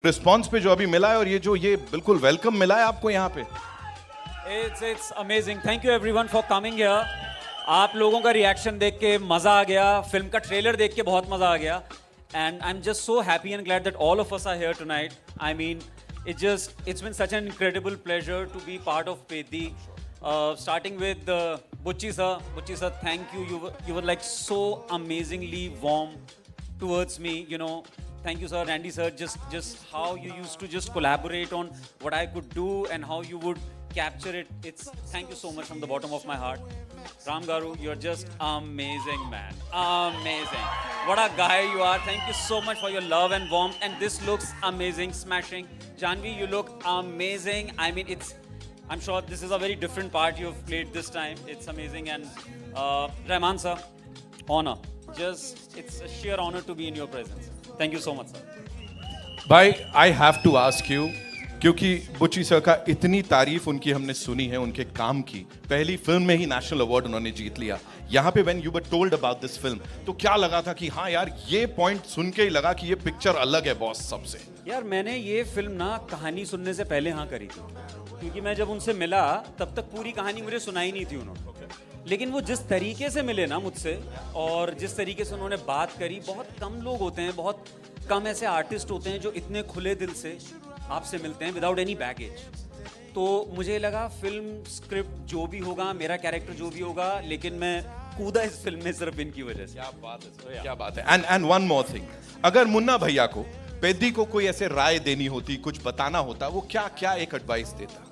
Response पे जो अभी मिला है और ये बिल्कुल वेलकम मिला है आपको यहाँ पे। It's amazing. Thank you everyone for coming here. आप लोगों का रिएक्शन देख के मजा आ गया, फिल्म का ट्रेलर देख के बहुत मजा आ गया, and I'm just so happy and glad that all of us are here tonight. I mean, it's been such an incredible pleasure to be part of Pedi. Starting with Bucci sir. Bucci sir, thank you. You were like so amazingly warm towards me. You know, thank you sir, Randy sir. Just how you used to just collaborate on what I could do and how you would capture it. Thank you so much from the bottom of my heart. Ram Garu, you're just amazing, man. Amazing. What a guy you are. Thank you so much for your love and warmth. And this looks amazing, smashing. Janvi, you look amazing. I mean, I'm sure this is a very different part you've played this time. It's amazing. And Rahman sir, honor. It's a sheer honor to be in your presence. Thank you so much, sir. भाई I have to ask you, क्योंकि Bucchi sir का इतनी तारीफ उनकी हमने सुनी है, उनके काम की। पहली फिल्म में ही नेशनल अवार्ड उन्होंने जीत लिया। यहाँ पे when you were told about this film, तो क्या लगा था कि हाँ यार, ये पॉइंट सुन के ही लगा कि ये पिक्चर अलग है बॉस सबसे? यार मैंने ये फिल्म ना कहानी सुनने से पहले हाँ करी थी, क्योंकि मैं जब उनसे मिला तब तक पूरी कहानी मुझे सुनाई नहीं थी उन्होंने। लेकिन वो जिस तरीके से मिले ना मुझसे और जिस तरीके से उन्होंने बात करी, बहुत कम लोग होते हैं, बहुत कम ऐसे आर्टिस्ट होते हैं जो इतने खुले दिल से आपसे मिलते हैं विदाउट एनी बैगेज। तो मुझे लगा फिल्म स्क्रिप्ट जो भी होगा, मेरा कैरेक्टर जो भी होगा, लेकिन मैं कूदा इस फिल्म में सिर्फ इनकी वजह से। क्या बात है, क्या बात है। एंड वन मोर थिंग, अगर मुन्ना भैया को पेद्दी को कोई ऐसे राय देनी होती, कुछ बताना होता, वो क्या क्या एक एडवाइस देता?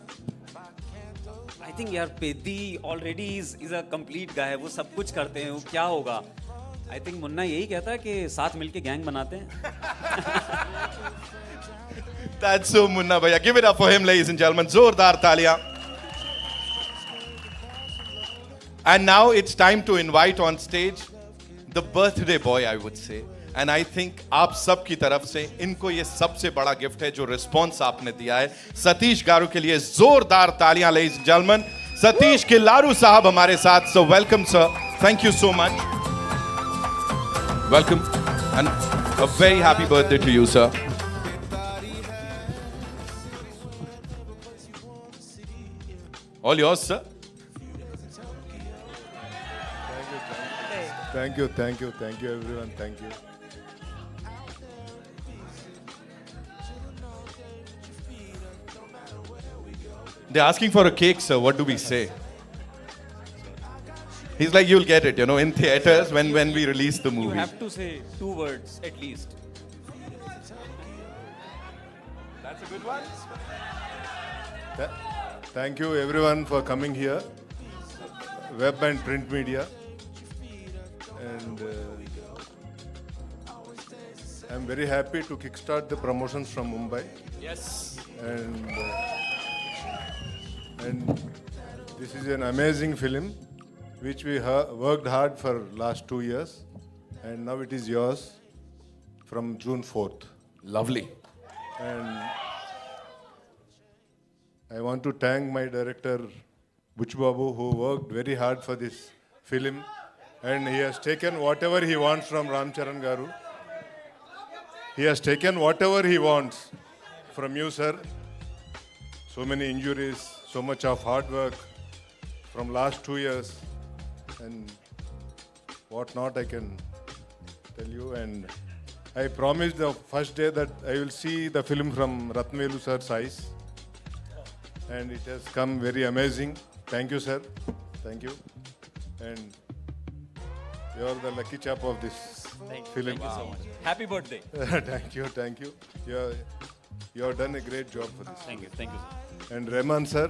आई थिंक यार Peddi already is a complete guy, वो सब कुछ करते हैं, वो क्या होगा। आई थिंक मुन्ना यही कहता है कि साथ मिलके गैंग बनाते हैं। That's so Munna Bhaiya. Give it up for him, ladies and gentlemen. Zordar taaliyan. And now it's time to invite on stage the birthday boy, I would say. And I think आप सब की तरफ से इनको ये सबसे बड़ा gift है जो रिस्पॉन्स आपने दिया है। सतीश गारू के लिए जोरदार तालियां, ladies and gentlemen. सतीश के लारू साहब हमारे साथ, so welcome sir. Thank you so much. Welcome and a very happy birthday to you, sir. All yours, sir. Thank you everyone, thank you. They're asking for a cake, sir. What do we say? He's like, you'll get it, you know, in theaters when we release the movie. You have to say 2 words at least. That's a good one. Thank you everyone for coming here, web and print media, and I'm very happy to kickstart the promotions from Mumbai. Yes. And this is an amazing film which we worked hard for last 2 years, and now it is yours from June 4th. Lovely. And I want to thank my director Bucci Babu, who worked very hard for this film, and he has taken whatever he wants from Ram Charan Garu. He has taken whatever he wants from you, sir. So many injuries, so much of hard work from last 2 years, and what not I can tell you. And I promised the first day that I will see the film from Ratnavelu sir's eyes, and it has come very amazing. Thank you, sir. Thank you. And you are the lucky chap of this film. Thank you so much. Happy birthday. Thank you. You have done a great job for this. Thank you, sir. And Rahman sir,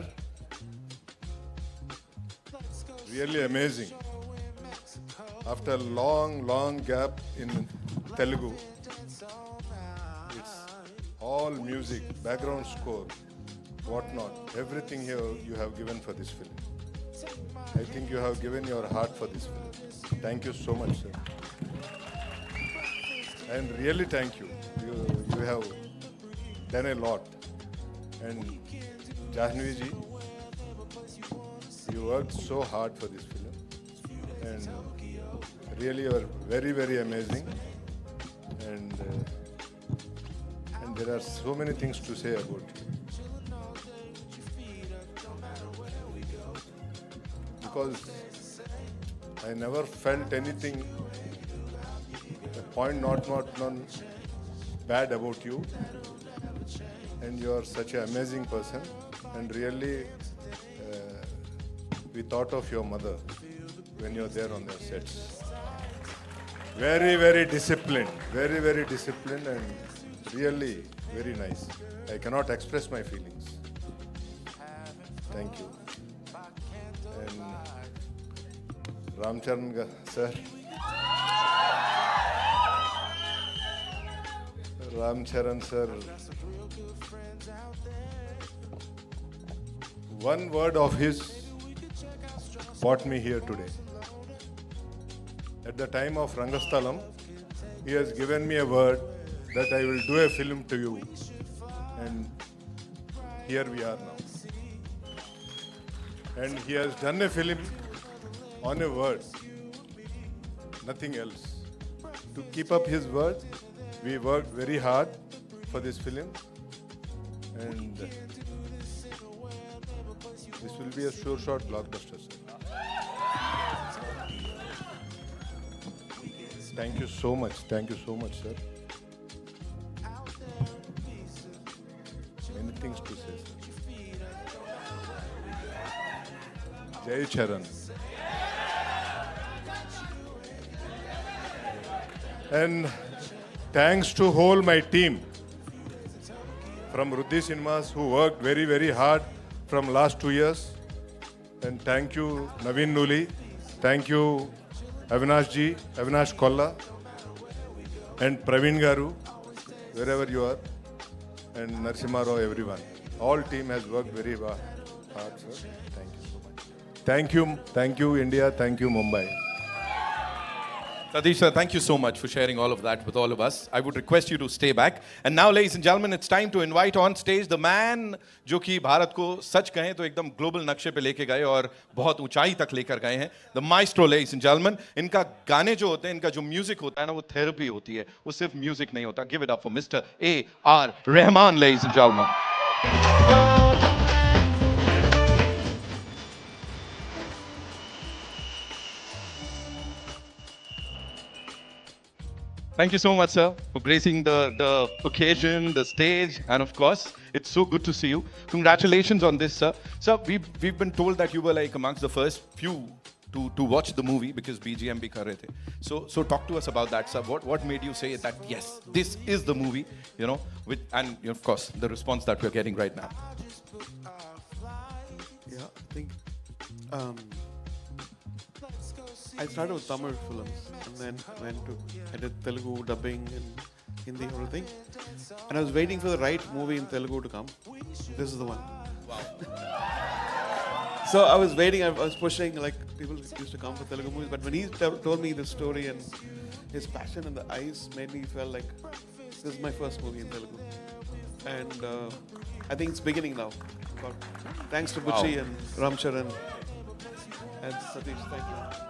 really amazing. After a long gap in Telugu, it's all music, background score, whatnot. Everything here you have given for this film. I think you have given your heart for this film. Thank you so much, sir. And really thank you. You have done a lot. And Jahnavi ji, you worked so hard for this film. And really you are very amazing. And there are so many things to say about you. Because I never felt anything, a point not none bad about you. And you are such an amazing person. And really, we thought of your mother when you're there on your sets. Very, very disciplined. Very, very disciplined and really very nice. I cannot express my feelings. Thank you. And Ramcharan sir. Ramcharan sir. One word of his brought me here today. At the time of Rangasthalam, he has given me a word that I will do a film to you. And here we are now. And he has done a film on a word, nothing else. To keep up his word, we worked very hard for this film. And this will be a sure shot blockbuster, sir. Thank you so much. Thank you so much, sir. Many things to say, sir. Jai Charan. And thanks to whole my team from Ruddhi Cinemas who worked very, very hard from last 2 years. And thank you, Naveen Nuli. Thank you, Avinash Ji, Avinash Kolla, and Praveen Garu, wherever you are, and Narasimha Rao, everyone. All team has worked very hard, sir. Thank you so much. Thank you, India. Thank you, Mumbai. Satish sir, thank you so much for sharing all of that with all of us. I would request you to stay back. And now, ladies and gentlemen, it's time to invite on stage the man जो कि भारत को सच कहें तो एकदम global नक्शे पे लेके गए और बहुत ऊंचाई तक लेकर गए हैं. The maestro, ladies and gentlemen. इनका गाने जो होते हैं, इनका जो म्यूजिक होता है ना, वो थेरेपी होती है. वो सिर्फ म्यूजिक नहीं होता. Give it up for Mr. A.R. Rahman, ladies and gentlemen. Thank you so much, sir, for gracing the occasion, the stage, and of course, it's so good to see you. Congratulations on this, sir. Sir, we've been told that you were like amongst the first few to watch the movie because BGM bhi kar rahe the. So talk to us about that, sir. What made you say that yes, this is the movie, you know, and of course the response that we're getting right now. Yeah, I think I started with Tamil films and then I did Telugu dubbing and Hindi everything. And I was waiting for the right movie in Telugu to come. This is the one. Wow. So I was waiting, I was pushing, like people used to come for Telugu movies, but when he told me the story and his passion in the eyes made me feel like this is my first movie in Telugu. And I think it's beginning now. But thanks to Butchi and Ramcharan and Satish, thank you.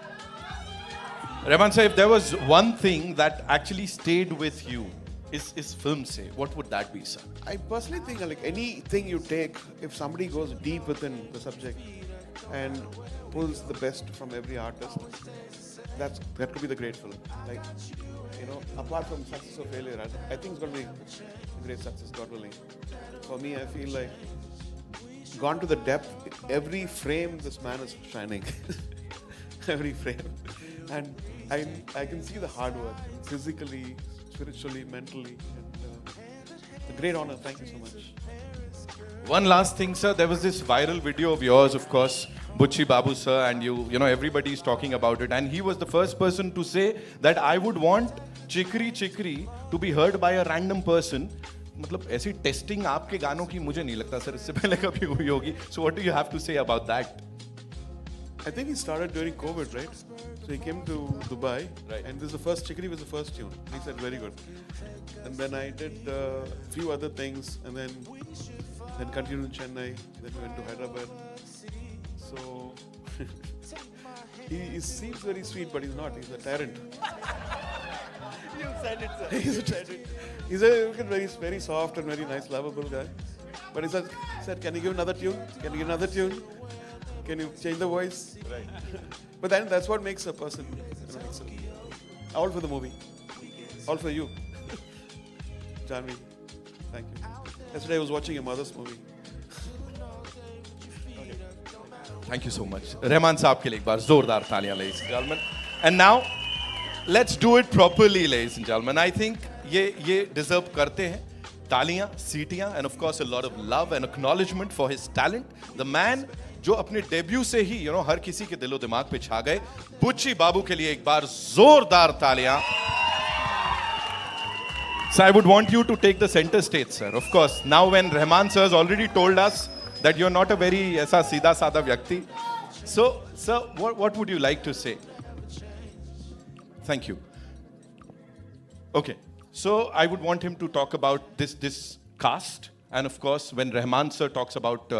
Rahman sir, if there was one thing that actually stayed with you, is film say, what would that be, sir? I personally think like anything you take, if somebody goes deep within the subject and pulls the best from every artist, that could be the great film. Like, you know, apart from success or failure, I think it's going to be a great success, God willing. For me, I feel like gone to the depth. Every frame, this man is shining. Every frame. And I can see the hard work, physically, spiritually, mentally. And, a great honor. Thank you so much. One last thing, sir. There was this viral video of yours, of course, Butchi Babu, sir, and you know, everybody is talking about it. And he was the first person to say that I would want Chikri Chikri to be heard by a random person. मतलब ऐसी testing आपके गानों की मुझे नहीं लगता sir इससे पहले कभी हुई होगी. So what do you have to say about that? I think he started during COVID, right? So he came to Dubai, Right. and this is the first Chikri was the first tune. He said very good, and then I did a few other things, and then continued in Chennai. Then we went to Hyderabad. So he seems very sweet, but he's not. He's a tyrant. You said it, sir. He's You said it. very, very soft and very nice, lovable guy. But he said, can you give another tune? Can you give another tune? Can you change the voice? Right. But then that's what makes a person, excellent. All for the movie. All for you. Janvi, thank you. Yesterday I was watching your mother's movie. Thank you so much. Rahman साहब के लिए एक बार जोरदार तालियां, ladies and gentlemen. And now, let's do it properly, ladies and gentlemen. I think ये deserve करते हैं तालियां, सीटियां, and of course a lot of love and acknowledgement for his talent. The man जो अपने डेब्यू से ही हर किसी के दिलो दिमाग पे छा गए, बुच्ची बाबू के लिए एक बार जोरदार तालियां. So I would want you to take the center stage, sir. Of course, now when Rahman sir has already told us that you're not a very ऐसा सीधा साधा व्यक्ति, so sir, what would you like to say? Thank you. Okay, so I would want him to talk about this cast, and of course, when Rahman sir talks about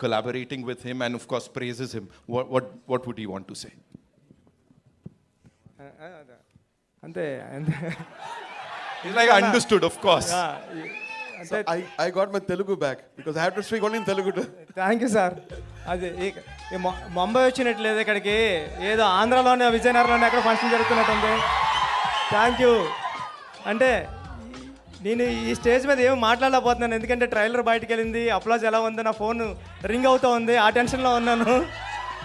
collaborating with him, and of course praises him, what would he want to say? అంతే He's like understood, of course. So I got my Telugu back because I had to speak only in Telugu. Thank you sir. అది ముంబై వచ్చినట్లేదు ఇక్కడికి, ఏదో ఆంధ్రాలోనే విజయనగరంలోనే ఎక్కడ function జరుగుతున్నట్టుంది. Thank you. అంటే నేను ఈ stage మీద ఏమి మాట్లాడలేకపోతున్నాను, ఎందుకంటే ట్రైలర్ బయటకు వెళ్ళింది, అప్లాజ్ ఎలా ఉంది, నా ఫోన్ రింగ్ అవుతూ ఉంది, ఆ టెన్షన్లో ఉన్నాను.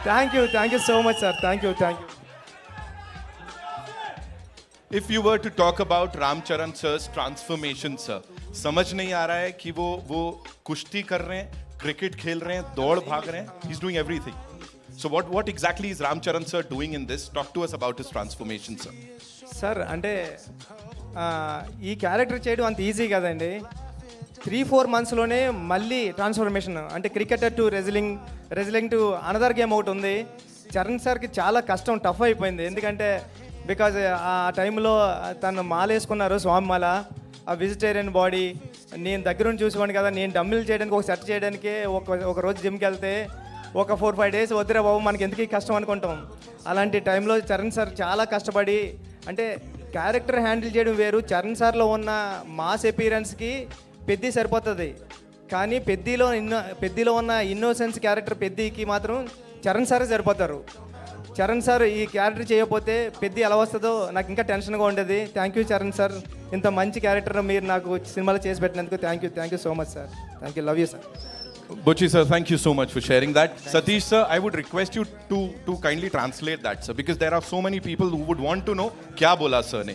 Thank you so much sir. Thank you. If you were to talk about Ramcharan sir's transformation, sir, समझ नहीं आ रहा है कि वो कुश्ती कर रहे हैं, क्रिकेट खेल रहे हैं, दौड़ भाग रहे हैं. He's doing everything. So what exactly is Ramcharan sir doing in this? Talk to us about his transformation, sir. Sir అంటే ఈ క్యారెక్టర్ చేయడం అంత ఈజీ కదండి. 3-4 మంత్స్లోనే మళ్ళీ ట్రాన్స్ఫర్మేషన్, అంటే cricketer to wrestling to another game ఒకటి ఉంది. చరణ్ సార్కి చాలా కష్టం, టఫ్ అయిపోయింది. ఎందుకంటే బికాజ్ ఆ టైంలో తను మాల వేసుకున్నారు, స్వామి మాల, ఆ వెజిటేరియన్ బాడీ. నేను దగ్గరుండి చూసుకోండి కదా, నేను డమ్మిల్ చేయడానికి ఒక సెట్ చేయడానికి ఒక రోజు జిమ్కి వెళ్తే ఒక 4-5 డేస్ వద్దురా బాబు మనకి ఎందుకు కష్టం అనుకుంటాం. అలాంటి టైంలో చరణ్ సార్ చాలా కష్టపడి, అంటే క్యారెక్టర్ హ్యాండిల్ చేయడం వేరు. చరణ్ సార్లో ఉన్న మాస్ అపీరెన్స్కి పెద్ది సరిపోతుంది, కానీ పెద్దిలో ఉన్న ఇన్నోసెన్స్ క్యారెక్టర్ పెద్దికి మాత్రం చరణ్ సారే సరిపోతారు. చరణ్ సార్ ఈ క్యారెక్టర్ చేయకపోతే పెద్ది ఎలా వస్తుందో నాకు ఇంకా టెన్షన్గా ఉండేది. థ్యాంక్ యూ చరణ్ సార్, ఇంత మంచి క్యారెక్టర్ మీరు నాకు సినిమాలో చేసి పెట్టినందుకు thank you so much sir. Thank you, love you sir. Bochi sir, thank you so much for sharing that. Satish sir, I would request you to kindly translate that, sir, because there are so many people who would want to know kya bola sir ne.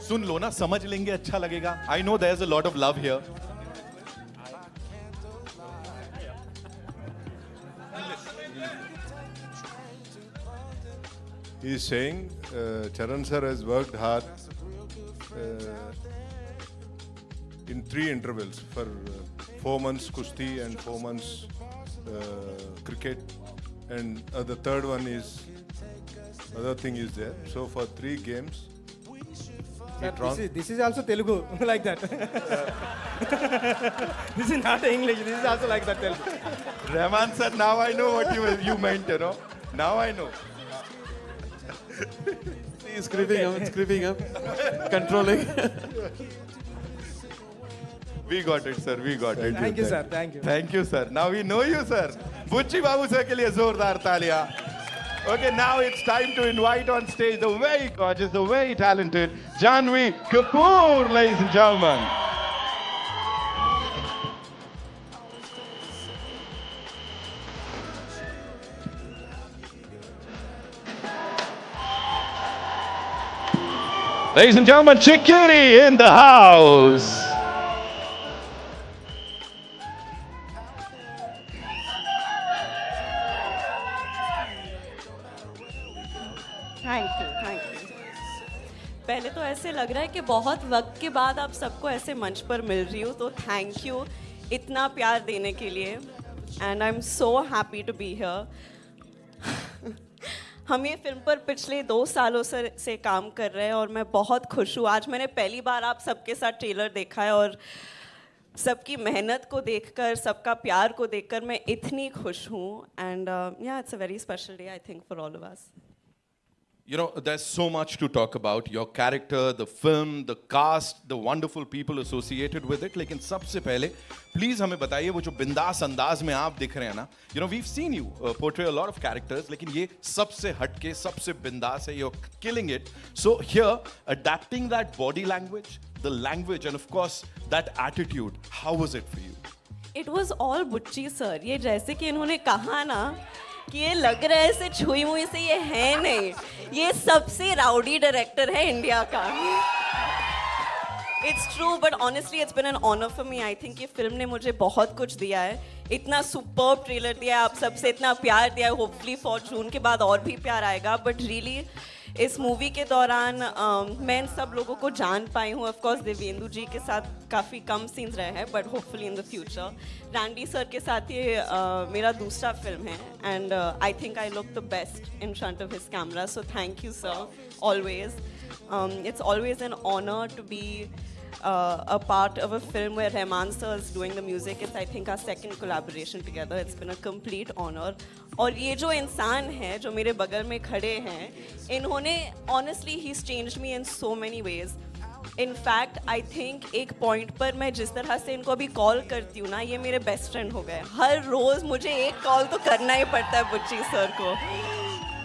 सुन लो ना, समझ लेंगे, अच्छा लगेगा. I know there's a lot of love here. He is saying Charan sir has worked hard in 3 intervals for 4 months kushti and 4 months cricket, and the third one is other thing is there. So for 3 games, This is also Telugu like that. This is not English. This is also like that Telugu. Rahman sir, now I know what you meant, Now I know. He's creeping up, controlling. We got it, sir. We got it. Thank you, sir. Thank you. Thank you, sir. Now we know you, sir. Bucci Babu sir ke liye zordar taaliyan. Okay, now it's time to invite on stage the very gorgeous, the very talented Janvi Kapoor, ladies and gentlemen. Ladies and gentlemen, Chikiri in the house. Thank you. पहले तो ऐसे लग रहा है कि बहुत वक्त के बाद आप सबको ऐसे मंच पर मिल रही हूँ, तो थैंक यू इतना प्यार देने के लिए, and I am so happy to be here. हम ये फिल्म पर पिछले 2 सालों से काम कर रहे हैं और मैं बहुत खुश हूँ. आज मैंने पहली बार आप सबके साथ ट्रेलर देखा है और सबकी मेहनत को देखकर, सबका प्यार को देखकर मैं इतनी खुश हूँ. एंड या it's a very special day I think for all of us. You know, there's so much to talk about. Your character, the film, the cast, the wonderful people associated with it. लेकिन सबसे पहले please हमें बताइए वो जो बिंदास अंदाज में आप दिख रहे हैं ना. You know, we've seen you portray a lot of characters, लेकिन ये सबसे हटके, सबसे बिंदास है. You're killing it. So here, adapting that body language, the language, and of course that attitude. How was it for you? It was all बुच्ची sir. ये जैसे कि इन्होंने कहा ना कि ये लग रहा है ऐसे छुई मुई से, ये है नहीं. ये सबसे राउडी डायरेक्टर है इंडिया का. It's true, but honestly it's been an honour for me. I think ये फिल्म ने मुझे बहुत कुछ दिया है. इतना सुपर्ब ट्रेलर दिया है, आप सबसे इतना प्यार दिया है. होपफुली फॉर जून के बाद और भी प्यार आएगा. बट रियली इस मूवी के दौरान मैं इन सब लोगों को जान पाई हूँ. ऑफ कोर्स देवेंदु जी के साथ काफ़ी कम सीन्स रहे हैं, but hopefully in the future. Randy sir के साथ ये मेरा दूसरा फिल्म है. And I think I look the best in front of his camera. So thank you sir, always. It's always an honor to be a part of a film where Rahman sir is doing the music. It's I think our second collaboration together. It's been a complete honor. और ये जो इंसान है जो मेरे बगल में खड़े हैं, इन्होंने honestly he's changed me in so many ways. In fact, I think एक पॉइंट पर मैं जिस तरह से इनको अभी कॉल करती हूँ ना, ये मेरे बेस्ट फ्रेंड हो गए. हर रोज़ मुझे एक कॉल तो करना ही पड़ता है बुच्ची सर को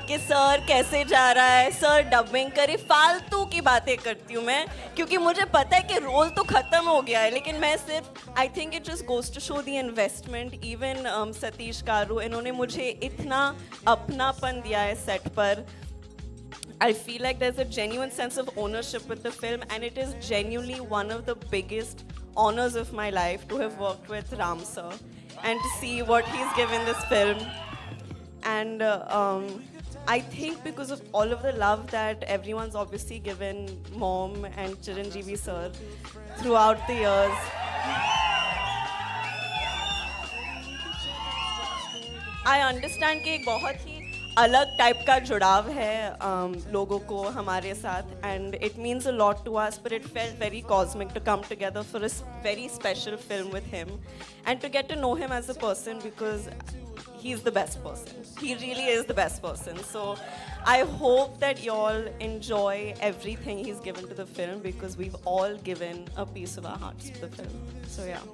कि सर कैसे जा रहा है, सर डबिंग करे. फालतू की बातें करती हूँ मैं, क्योंकि मुझे पता है कि रोल तो ख़त्म हो गया है. लेकिन मैं सिर्फ I think it just goes to show the investment. Even Satish garu, इन्होंने मुझे इतना अपनापन दिया है सेट पर. I feel like there's a genuine sense of ownership with the film, and it is genuinely one of the biggest honors of my life to have worked with Ram sir and to see what he's given this film. And I think because of all of the love that everyone's obviously given Mom and Chiranjeevi sir throughout the years, I understand कि एक बहुत ही अलग type का जुड़ाव है लोगों को हमारे साथ. And it means a lot to us, but it felt very cosmic to come together for a very special film with him and to get to know him as a person, because he is the best person. He really is the best person. So I hope that you all enjoy everything he's given to the film, because we've all given a piece of our hearts to the film. So yeah.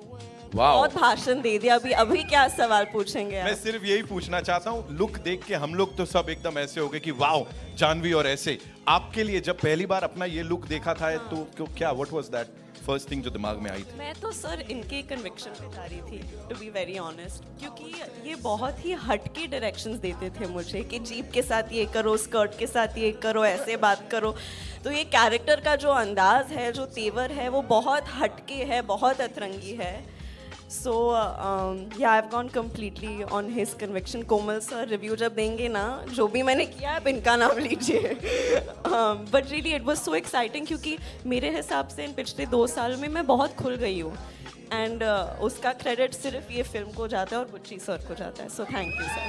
Wow. बहुत भाषण दे दिया. अभी क्या सवाल पूछेंगे मैं आप? सिर्फ यही पूछना चाहता हूँ, लुक देख के हम लोग तो सब एकदम ऐसे हो गए कि वाओ जानवी. और ऐसे आपके लिए जब पहली बार अपना ये लुक देखा था तो क्या what was that first thing जो दिमाग में आई थी? मैं तो सर इनके कन्विक्शन पे जा रही थी, टू बी वेरी ऑनेस्ट, क्योंकि ये बहुत ही हटके डायरेक्शंस देते थे मुझे कि जीप के साथ ये करो, स्कर्ट के साथ ये करो, ऐसे बात करो. तो ये कैरेक्टर का जो अंदाज है, जो तेवर है, वो बहुत हटके है, बहुत अतरंगी है. So yeah, I've gone completely on his conviction. Komal sir review जब देंगे ना, जो भी मैंने किया आप इनका नाम लीजिए. But really it was so exciting, क्योंकि मेरे हिसाब से इन पिछले 2 साल में मैं बहुत खुल गई हूँ. एंड उसका क्रेडिट सिर्फ ये फिल्म को जाता है और बुच्ची सर को जाता है. So thank you sir.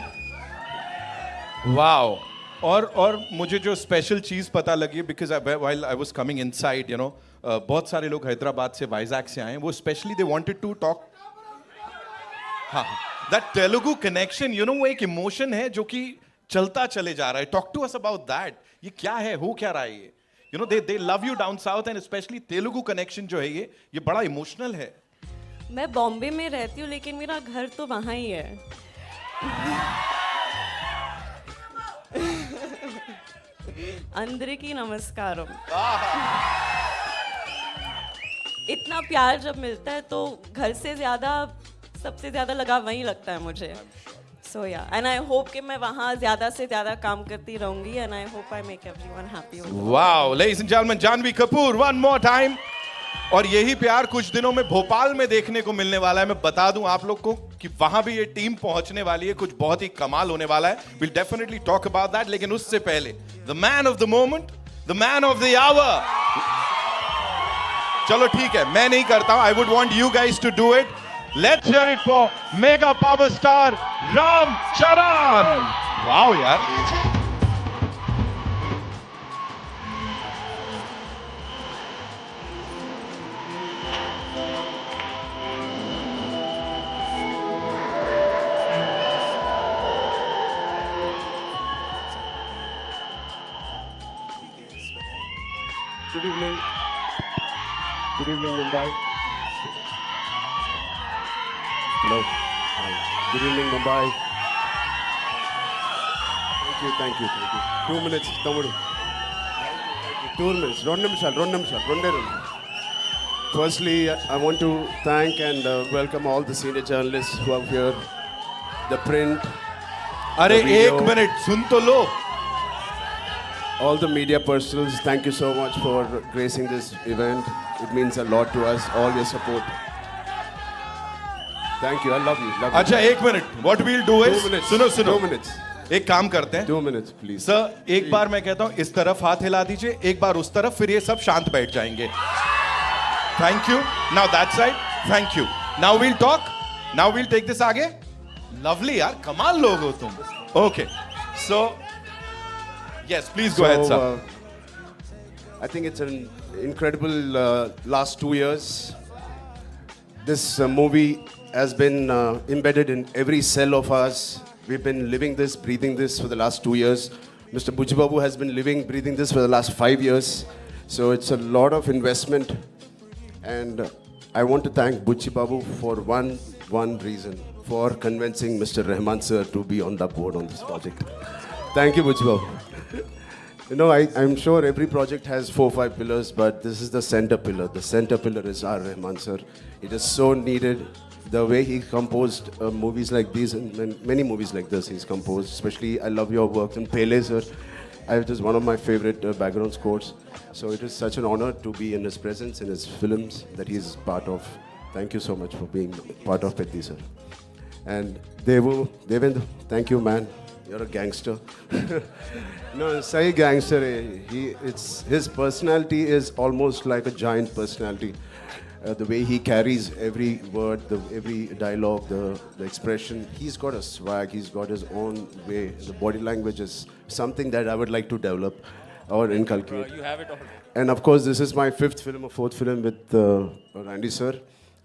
Wow. और मुझे जो स्पेशल चीज़ पता लगी, because while I was coming inside, you know, बहुत सारे लोग हैदराबाद से, वाइजैक से आए. वो specially they wanted to talk. हाँ, that Telugu connection, you know, वो एक इमोशन है जो कि चलता चले जा रहा है. Talk to us about that. ये क्या है, हो क्या रहा है ये? You know, they love you down south, and specially Telugu connection जो है ये बड़ा इमोशनल है. मैं बॉम्बे में रहती हूँ, लेकिन मेरा घर तो वहाँ ही है. अंदरिकी नमस्कारम. इतना प्यार जब मिलता है तो घर से ज़्यादा, सबसे ज़्यादा लगाव वहीं लगता है मुझे. सो या, एंड आई होप कि मैं वहाँ ज़्यादा से ज़्यादा काम करती रहूँगी. And I hope I make everyone happy. Wow, ladies and gentleman, Janhvi Kapoor one more time. और यही प्यार कुछ दिनों में भोपाल में देखने को मिलने वाला है. मैं बता दूं आप लोग को कि वहां भी ये टीम पहुंचने वाली है. कुछ बहुत ही कमाल होने वाला है. Will definitely talk about that. लेकिन उससे पहले the man of the moment, the man of the hour. चलो ठीक है, मैं नहीं करता हूं. I would want you guys to do it. Let's hear it for mega power star Ram Charan. Wow यार. Good evening. Good evening, Mumbai. Hello. Hi. Good evening, Mumbai. Thank you. 2 minutes, Tamudu. 2 minutes. Two నిమిషాలు. Firstly, I want to thank and welcome all the senior journalists who are here. The print, अरे the video, एक minute सुन तो लो. all the media personals, thank you so much for gracing this event. It means a lot to us, all your support. Thank you, I love you. अच्छा एक minute. What we'll do is 2 minutes. सुनो 2 minutes. एक काम करते हैं. 2 minutes, please. Sir एक बार मैं कहता हूं इस तरफ हाथ हिला दीजिए, एक बार उस तरफ, फिर ये सब शांत बैठ जाएंगे. Thank you. Now that side. Thank you. Now we'll talk. Now we'll take this आगे. लवली यार, कमाल लोग हो तुम. Okay so yes please go ahead sir. I think it's an incredible last 2 years. This movie has been embedded in every cell of us. We've been living this, breathing this for the last 2 years. Mr. Buchibabu has been living, breathing this for the last 5 years. So it's a lot of investment. And I want to thank Buchibabu for one reason, for convincing Mr. Rahman sir to be on the board on this project. Thank you, Buchibabu. You know, I'm sure every project has 4-5 pillars, but this is the center pillar. The center pillar is R. Rahman sir. It is so needed. The way he composed movies like these and many movies like this he's composed. Especially, I love your work. And Pele sir, it is one of my favorite background scores. So it is such an honor to be in his presence, in his films that he's part of. Thank you so much for being part of Petti sir. And Devendra, thank you, man. You're a gangster. No, Sai gangster. His personality is almost like a giant personality. The way he carries every word, every dialogue, the expression. He's got a swag. He's got his own way. The body language is something that I would like to develop or inculcate. You have it all. And of course, this is my 5th film or 4th film with Randy sir.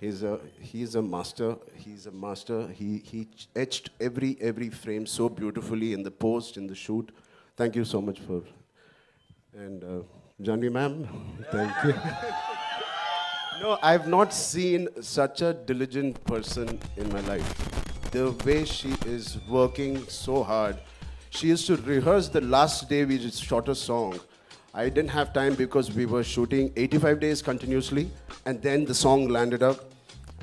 He's a master. He's a master. He etched every frame so beautifully in the post, in the shoot. Thank you so much for. And Janvi ma'am, thank you. No, I've not seen such a diligent person in my life. The way she is working so hard. She used to rehearse the last day we just shot a song. I didn't have time because we were shooting 85 days continuously, and then the song landed up.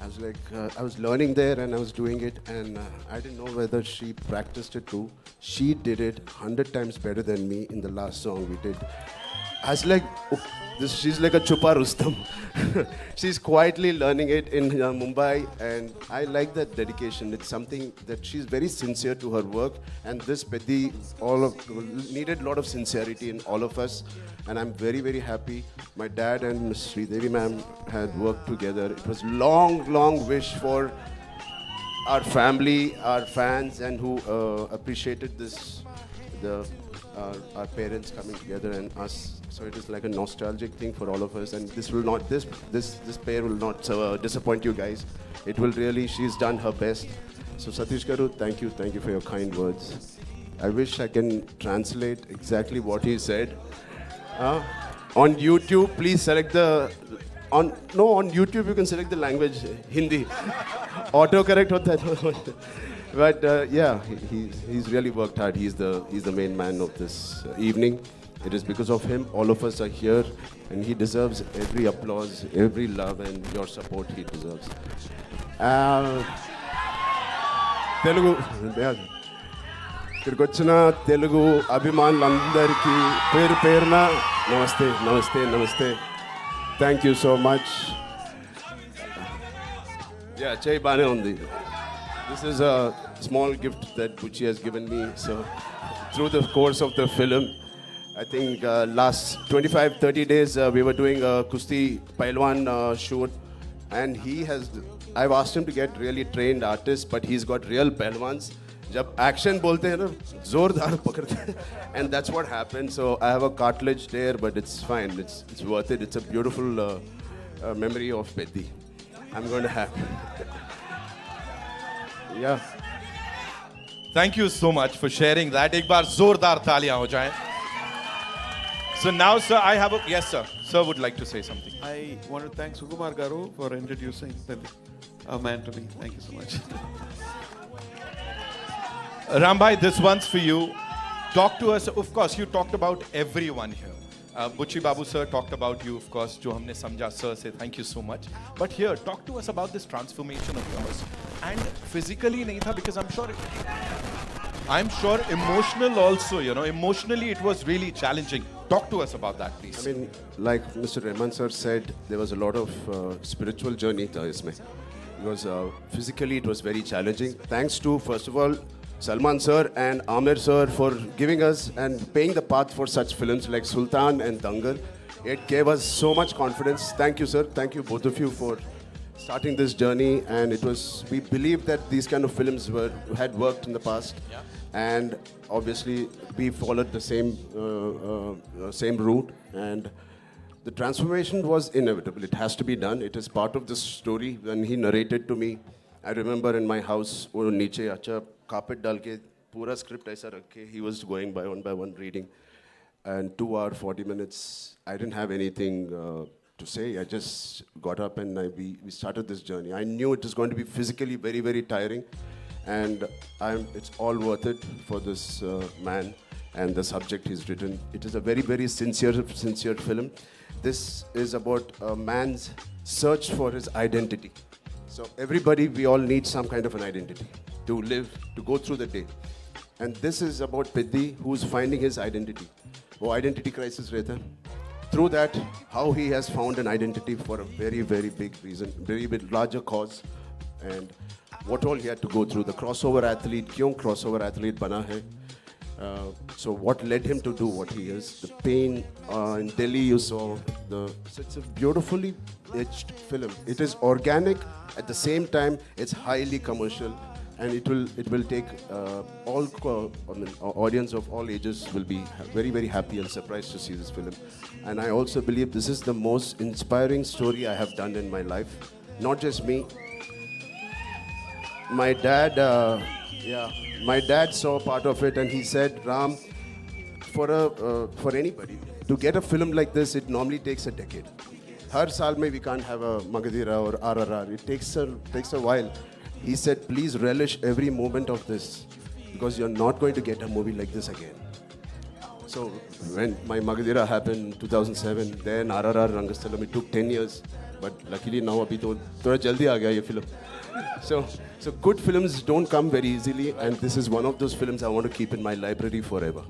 I was like, I was learning there and I was doing it, and I didn't know whether she practiced it too. She did it 100 times better than me in the last song we did. I was like, she's like a Chupa Rustam. She's quietly learning it in Mumbai, and I like that dedication. It's something that she's very sincere to her work, and this Petti needed a lot of sincerity in all of us, and I'm very, very happy. My dad and Ms. Sridevi ma'am had worked together. It was long wish for our family, our fans, and who appreciated this, our parents coming together and us. So it is like a nostalgic thing for all of us, and this pair will not disappoint you guys. It will really. She's done her best. So Satish Garu, thank you for your kind words. I wish I can translate exactly what he said. On YouTube, please select on YouTube you can select the language Hindi. Autocorrect hota hai. But yeah, he's really worked hard. He's the main man of this evening. It is because of him all of us are here, and he deserves every applause, every love, and your support he deserves. Telugu తిరిగొచ్చిన తెలుగు అభిమానులందరికీ పేరు పేరున నమస్తే. Thank you so much. Yeah, చేయి బానే ఉంది. This is a small gift that Buchi has given me. So through the course of the film, I think last 25-30 days we were doing a Kusti Pailwan shoot, and I've asked him to get really trained artists, but he's got real Pailwans. जब action बोलते हैं ना जोरदार पकड़ते हैं, and that's what happened. So I have a cartilage there, but it's fine. It's worth it. It's a beautiful memory of Petti. I'm going to have. Yeah. Thank you so much for sharing that. एक बार जोरदार तालियां हो जाएं. So now, sir, I have a yes, sir. Sir would like to say something. I want to thank Sukumar Garu for introducing a man to me. Thank you so much. Rambhai, this one's for you. Talk to us. Of course, you talked about everyone here. Buchi Babu sir talked about you, of course. Jo humne samjha, sir, say thank you so much. But here, talk to us about this transformation of yours. And physically nahi tha, because I'm sure emotional also, you know, emotionally it was really challenging. Talk to us about that, please. I mean, like Mr. Rahman sir said, there was a lot of spiritual journey tha isme. Because physically it was very challenging. Thanks to, first of all, Salman sir and Amir sir for giving us and paying the path for such films like Sultan and Dangal. It gave us so much confidence. Thank you, sir. Thank you, both of you, for starting this journey. And it was, we believe that these kind of films had worked in the past. Yeah. And obviously, we followed the same route. And the transformation was inevitable. It has to be done. It is part of the story. When he narrated to me, I remember in my house, wo niche acha carpet dal ke pura script aisa rakhe, he was going by one reading. And 2 hours, 40 minutes, I didn't have anything to say. I just got up and we started this journey. I knew it was going to be physically very, very tiring. And it's all worth it for this man and the subject he's written. It is a very, very sincere film. This is about a man's search for his identity. So everybody, we all need some kind of an identity to live, to go through the day. And this is about Piddi, who's finding his identity. Oh, identity crisis rehta. Through that, how he has found an identity for a very, very big reason, very big larger cause. And what all he had to go through. The crossover athlete, kyun crossover athlete bana hai? So what led him to do what he is? The pain in Delhi you saw. It's a beautifully etched film. It is organic. At the same time, it's highly commercial, and it will take audience of all ages will be very, very happy and surprised to see this film. And I also believe this is the most inspiring story I have done in my life. Not just me. My dad, my dad saw part of it, and he said, Ram, for anybody to get a film like this, it normally takes a decade. Har saal mein we can't have a Magadhira or RRR. It takes a while. He said, please relish every moment of this, because you're not going to get a movie like this again. So when my Magadhira happened in 2007, then RRR Rangasthalam, it took 10 years. But luckily now abhi to thoda jaldi aa gaya ye film. So good films don't come very easily, and this is one of those films I want to keep in my library forever.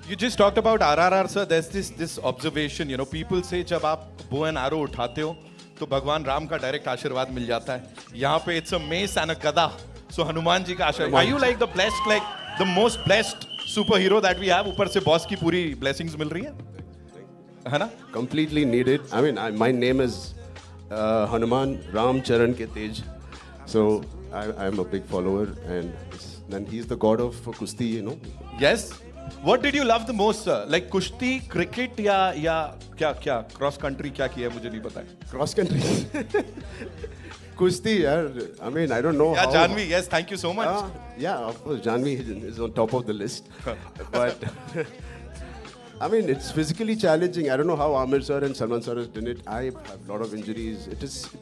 You just talked about RRR, sir. There's this observation, you know, people say जब आप bow and arrow उठाते हो तो भगवान राम का direct आशीर्वाद मिल जाता है. यहाँ पे it's a mace and a gada. So Hanuman ji का आशीर्वाद. Are you like the most blessed superhero that we have? ऊपर से boss की पूरी blessings मिल रही है, है ना? Completely needed. I mean, my name is Hanuman Ram Charan ke Tej. So I'm a big follower, and then he's the god of Kusti, you know. Yes. What did you love the most, sir? Like कुश्ती, cricket या क्या cross country क्या किया मुझे नहीं पता है. Cross country. Kusti, yeah. I mean, I don't know. Yeah, how. Janvi, yes, thank you so much. Yeah, of course, Janvi is on top of the list. But I mean, it's physically challenging. I don't know how Amir sir and Salman sir has done it. I have a lot of injuries.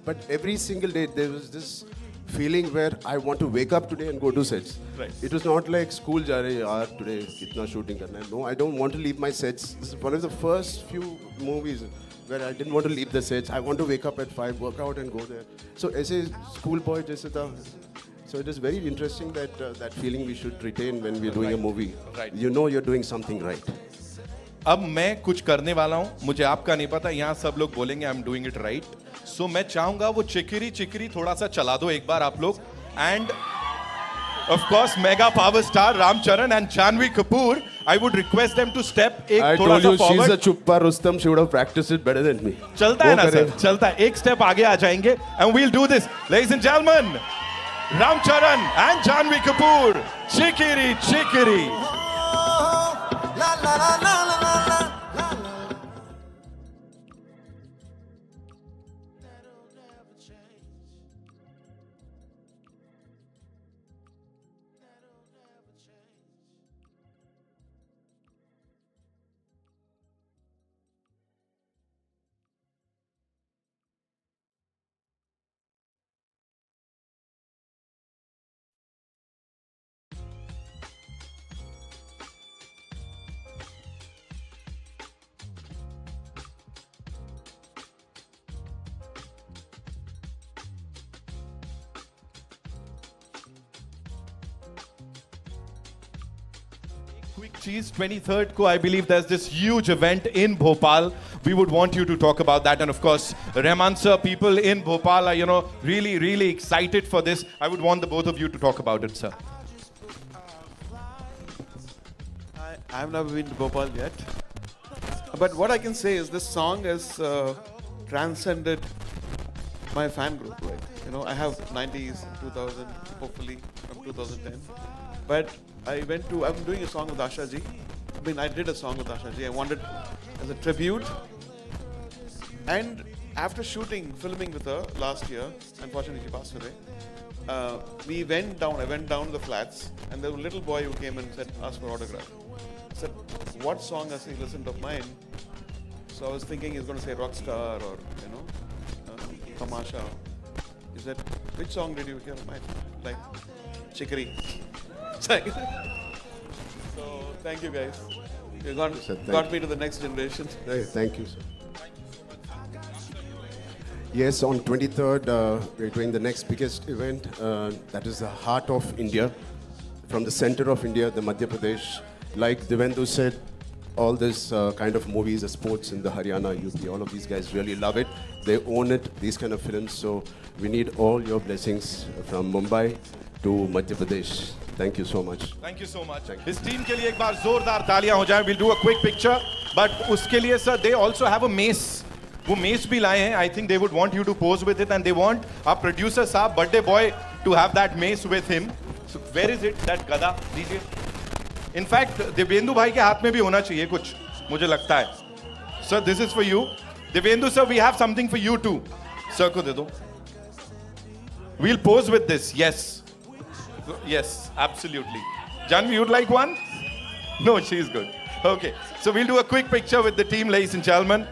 But every single day there was this feeling where I want to wake up today and go to sets. Right. It was not like school ja rahe yaar today kitna shooting karna hai. No, I don't want to leave my sets. This is one of the first few movies where I didn't want to leave the sets. I want to wake up at 5, work out and go there. So as a school boy jaise tha. So it is very interesting that that feeling we should retain when we're doing a movie. Right. You know you're doing something right. अब मैं कुछ करने वाला हूं, मुझे आपका नहीं पता. यहाँ सब लोग बोलेंगे I am doing it right. So मैं चाहूंगा वो चिकरी थोड़ा सा चला दो एक बार आप लोग. And of course mega power star Ram Charan and Janhvi Kapoor, I would request them to step एक थोड़ा सा forward. she's a chuppa Rustam. She would have practiced it better than me. चलता है ना सर, चलता है. एक स्टेप आगे आ जाएंगे and we'll do this. Ladies and gentleman, Ramcharan and Janhvi Kapoor, Chikiri. La la la la la la. quick cheese 23rd ko I believe there's this huge event in Bhopal. We would want you to talk about that, and of course Rahman sir, people in Bhopal are really excited for this. I would want the both of you to talk about it, sir. I've never been to Bhopal yet. But what I can say is this song has transcended my fan group. Like, I have 90s, 2000, hopefully from 2010. But I'm doing a song with Asha ji. I did a song with Asha ji. I wanted as a tribute. And after filming with her last year, unfortunately she passed away, I went down to the flats, and there was a little boy who came and asked for autograph. I said, what song has he listened of mine? So I was thinking he's going to say Rockstar or, Tamasha. He said, which song did you hear of mine? Like, Chikri. So thank you guys. You got me to the next generation. Hey, thank you, sir. Yes, on 23rd, we're doing the next biggest event. That is the heart of India. From the center of India, the Madhya Pradesh. Like Devendu said, all this kind of movies, the sports in the Haryana, UP, all of these guys really love it. They own it, these kind of films. So we need all your blessings from Mumbai to Madhya Pradesh. Thank you so much. Thank you so much. His team के लिए एक बार जोरदार तालियां हो जाएं. We'll do a quick picture, but उसके लिए sir, they also have a mace. वो mace भी लाए हैं. I think they would want you to pose with it, and they want our producer साहब, birthday boy, to have that mace with him. So where is it? That गदा दीजिए. In fact, Devendu भाई के हाथ में भी होना चाहिए कुछ, मुझे लगता है. Sir, this is for you. Devendu sir, we have something for you too. Sir को दे दो. We'll pose with this. Yes. Yes, absolutely. Janvi, you'd like one? No, she's good. Okay. So we'll do a quick picture with the team, ladies and gentlemen.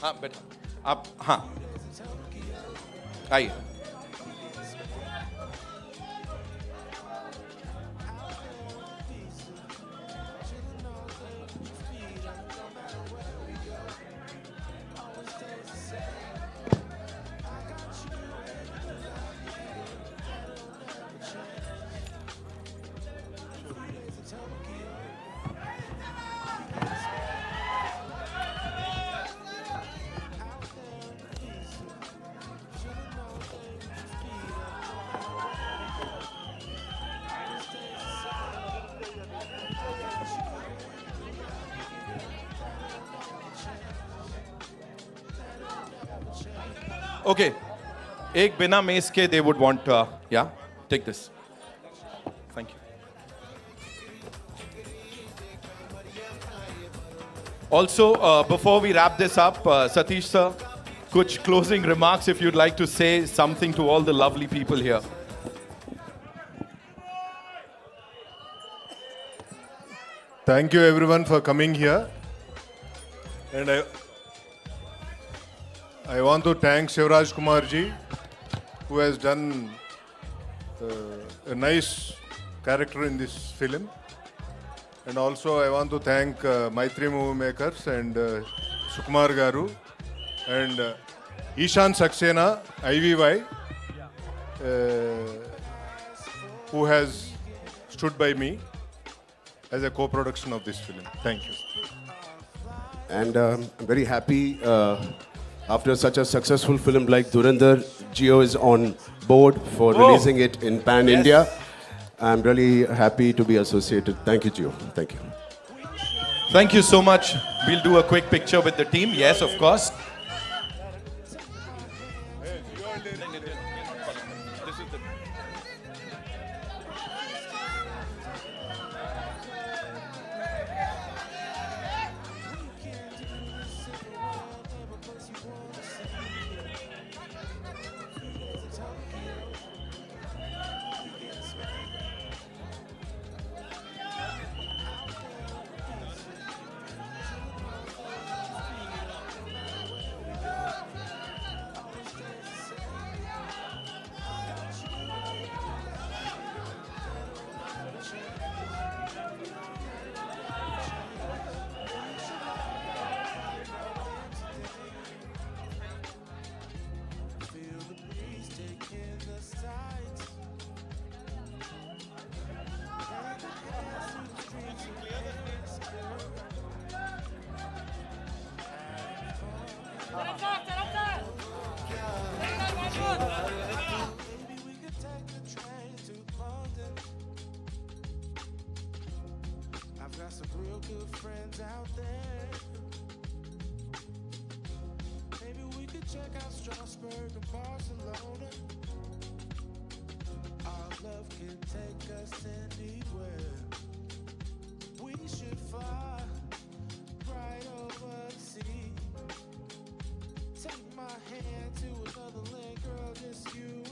हाँ बेटा आप हाँ आइए. Okay. एक बिना mess के they would want yeah, take this. Thank you. Also, before we wrap this up, Satish sir, kuch closing remarks if you'd like to say something to all the lovely people here. Thank you everyone for coming here. And I want to thank Shivraj Kumar ji, who has done a nice character in this film. And also I want to thank Maitri Movie Makers and Sukumar Garu and Ishan Saxena, IVY, who has stood by me as a co-production of this film. Thank you. And I'm very happy after such a successful film like Dhurandhar, Jio is on board for releasing it in Pan India. I'm really happy to be associated. Thank you, Jio. Thank you. Thank you so much. We'll do a quick picture with the team. Yes, of course. Maybe we could take the train to London. I've got some real good friends out there. Maybe we could check out Strasbourg and Barcelona. Our love can take us anywhere. We should fly right over the sea. Take my hand to another land, girl, just you